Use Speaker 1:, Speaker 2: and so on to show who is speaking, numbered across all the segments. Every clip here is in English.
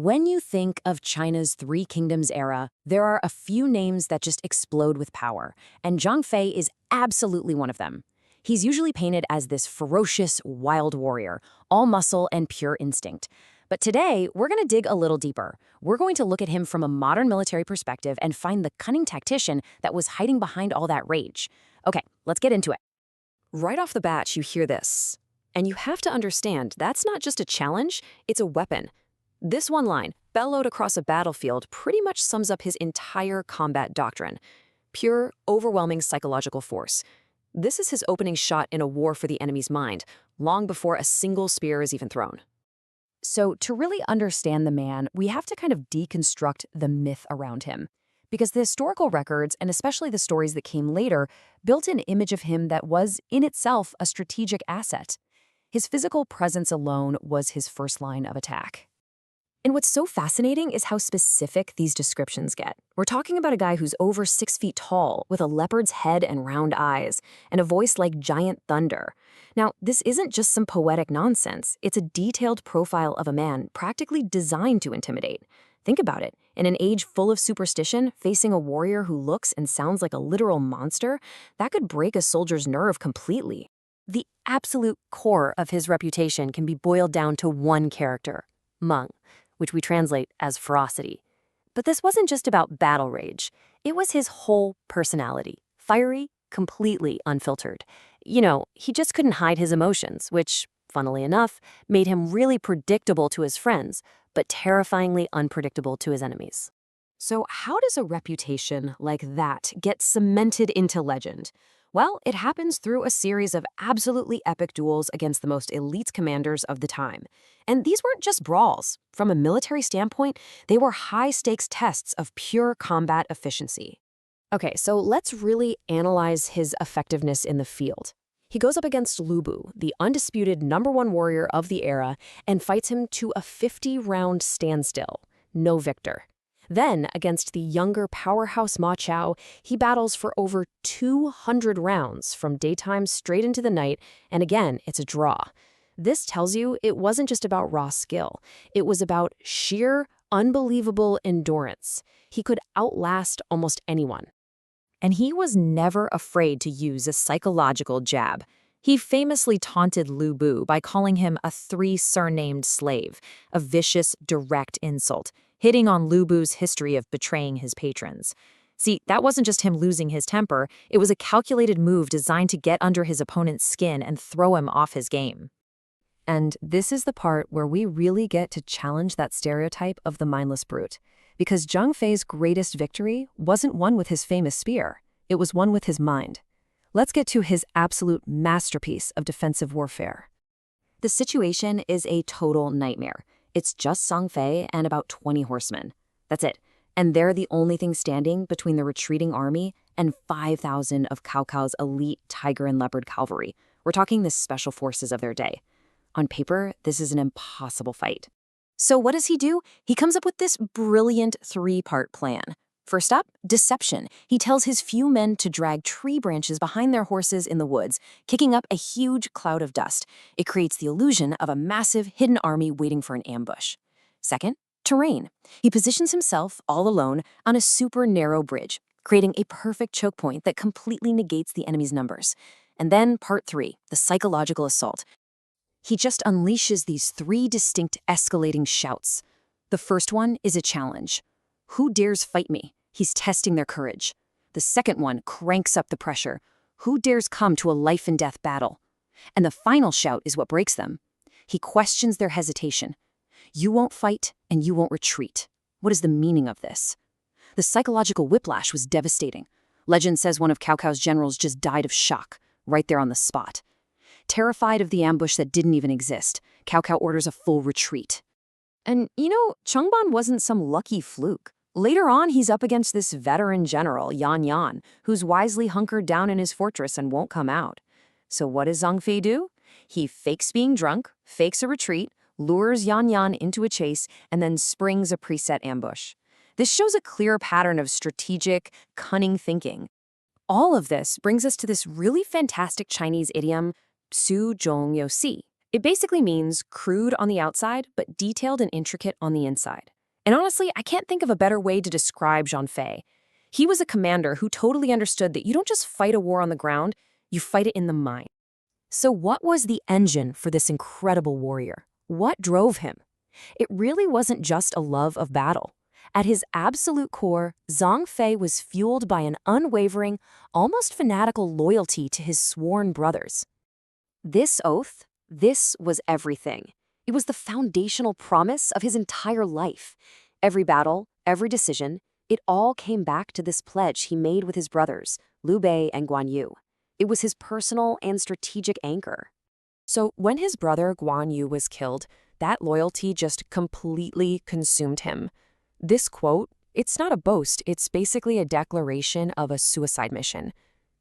Speaker 1: When you think of China's Three Kingdoms era, there are a few names that just explode with power, and Zhang Fei is absolutely one of them. He's usually painted as this ferocious, wild warrior, all muscle and pure instinct. But today, we're going to dig a little deeper. We're going to look at him from a modern military perspective and find the cunning tactician that was hiding behind all that rage. Okay, let's get into it.
Speaker 2: Right off the bat, you hear this. And you have to understand, that's not just a challenge, it's a weapon. This one line, bellowed across a battlefield, pretty much sums up his entire combat doctrine. Pure, overwhelming psychological force. This is his opening shot in a war for the enemy's mind, long before a single spear is even thrown.
Speaker 1: So to really understand the man, we have to kind of deconstruct the myth around him. Because the historical records, and especially the stories that came later, built an image of him that was, in itself, a strategic asset. His physical presence alone was his first line of attack.
Speaker 2: And what's so fascinating is how specific these descriptions get. We're talking about a guy who's over 6 feet tall, with a leopard's head and round eyes, and a voice like giant thunder. Now, this isn't just some poetic nonsense. It's a detailed profile of a man practically designed to intimidate. Think about it. In an age full of superstition, facing a warrior who looks and sounds like a literal monster, that could break a soldier's nerve completely. The absolute core of his reputation can be boiled down to one character, Meng, which we translate as ferocity. But this wasn't just about battle rage. It was his whole personality, fiery, completely unfiltered. You know, he just couldn't hide his emotions, which, funnily enough, made him really predictable to his friends, but terrifyingly unpredictable to his enemies. So how does a reputation like that get cemented into legend? Well, it happens through a series of absolutely epic duels against the most elite commanders of the time. And these weren't just brawls. From a military standpoint, they were high-stakes tests of pure combat efficiency. Okay, so let's really analyze his effectiveness in the field. He goes up against Lu Bu, the undisputed #1 warrior of the era, and fights him to a 50-round standstill. No victor. Then, against the younger powerhouse Ma Chao, he battles for over 200 rounds from daytime straight into the night, and again, it's a draw. This tells you it wasn't just about raw skill. It was about sheer, unbelievable endurance. He could outlast almost anyone. And he was never afraid to use a psychological jab. He famously taunted Lu Bu by calling him a 3-surnamed slave, a vicious, direct insult, hitting on Lu Bu's history of betraying his patrons. See, that wasn't just him losing his temper, it was a calculated move designed to get under his opponent's skin and throw him off his game. And this is the part where we really get to challenge that stereotype of the mindless brute. Because Zhang Fei's greatest victory wasn't won with his famous spear, it was won with his mind. Let's get to his absolute masterpiece of defensive warfare. The situation is a total nightmare. It's just Zhang Fei and about 20 horsemen. That's it. And they're the only thing standing between the retreating army and 5,000 of Cao Cao's elite Tiger and Leopard Cavalry. We're talking the special forces of their day. On paper, this is an impossible fight. So what does he do? He comes up with this brilliant 3-part plan. First up, deception. He tells his few men to drag tree branches behind their horses in the woods, kicking up a huge cloud of dust. It creates the illusion of a massive hidden army waiting for an ambush. Second, terrain. He positions himself, all alone, on a super narrow bridge, creating a perfect choke point that completely negates the enemy's numbers. And then part 3, the psychological assault. He just unleashes these 3 distinct escalating shouts. The first one is a challenge. Who dares fight me? He's testing their courage. The second one cranks up the pressure. Who dares come to a life-and-death battle? And the final shout is what breaks them. He questions their hesitation. You won't fight, and you won't retreat. What is the meaning of this? The psychological whiplash was devastating. Legend says one of Cao Cao's generals just died of shock, right there on the spot. Terrified of the ambush that didn't even exist, Cao Cao orders a full retreat. And, you know, Changban wasn't some lucky fluke. Later on, he's up against this veteran general, Yan, who's wisely hunkered down in his fortress and won't come out. So what does Zhang Fei do? He fakes being drunk, fakes a retreat, lures Yan into a chase, and then springs a preset ambush. This shows a clear pattern of strategic, cunning thinking. All of this brings us to this really fantastic Chinese idiom, Su Zhong You Si. It basically means crude on the outside, but detailed and intricate on the inside. And honestly, I can't think of a better way to describe Zhang Fei. He was a commander who totally understood that you don't just fight a war on the ground, you fight it in the mind. So what was the engine for this incredible warrior? What drove him? It really wasn't just a love of battle. At his absolute core, Zhang Fei was fueled by an unwavering, almost fanatical loyalty to his sworn brothers. This oath, this was everything. It was the foundational promise of his entire life. Every battle, every decision, it all came back to this pledge he made with his brothers, Liu Bei and Guan Yu. It was his personal and strategic anchor. So when his brother Guan Yu was killed, that loyalty just completely consumed him. This quote, it's not a boast, it's basically a declaration of a suicide mission.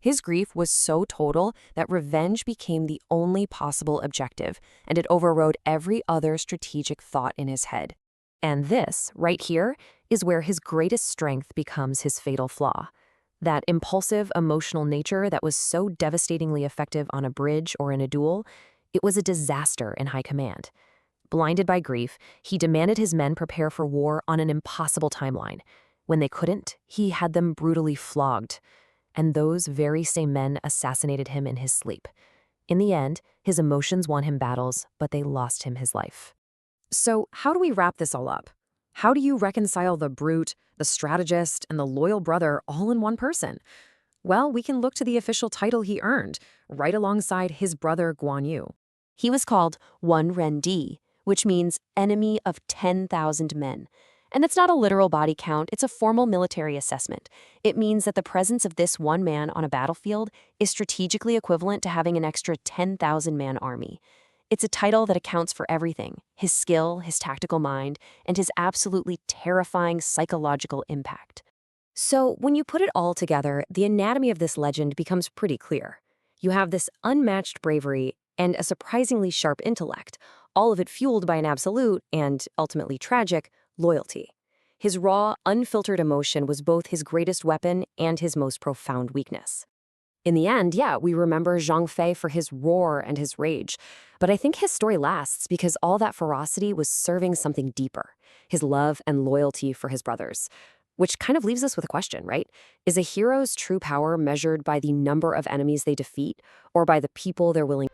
Speaker 2: His grief was so total that revenge became the only possible objective, and it overrode every other strategic thought in his head. And this, right here, is where his greatest strength becomes his fatal flaw. That impulsive, emotional nature that was so devastatingly effective on a bridge or in a duel, it was a disaster in high command. Blinded by grief, he demanded his men prepare for war on an impossible timeline. When they couldn't, he had them brutally flogged. And those very same men assassinated him in his sleep. In the end, his emotions won him battles, but they lost him his life. So how do we wrap this all up? How do you reconcile the brute, the strategist, and the loyal brother all in one person? Well, we can look to the official title he earned, right alongside his brother Guan Yu. He was called One Ren Di, which means enemy of 10,000 men. And that's not a literal body count, it's a formal military assessment. It means that the presence of this one man on a battlefield is strategically equivalent to having an extra 10,000-man army. It's a title that accounts for everything: his skill, his tactical mind, and his absolutely terrifying psychological impact. So when you put it all together, the anatomy of this legend becomes pretty clear. You have this unmatched bravery and a surprisingly sharp intellect, all of it fueled by an absolute, and ultimately tragic, loyalty. His raw, unfiltered emotion was both his greatest weapon and his most profound weakness. In the end, yeah, we remember Zhang Fei for his roar and his rage, but I think his story lasts because all that ferocity was serving something deeper: his love and loyalty for his brothers. Which kind of leaves us with a question, right? Is a hero's true power measured by the number of enemies they defeat, or by the people they're willing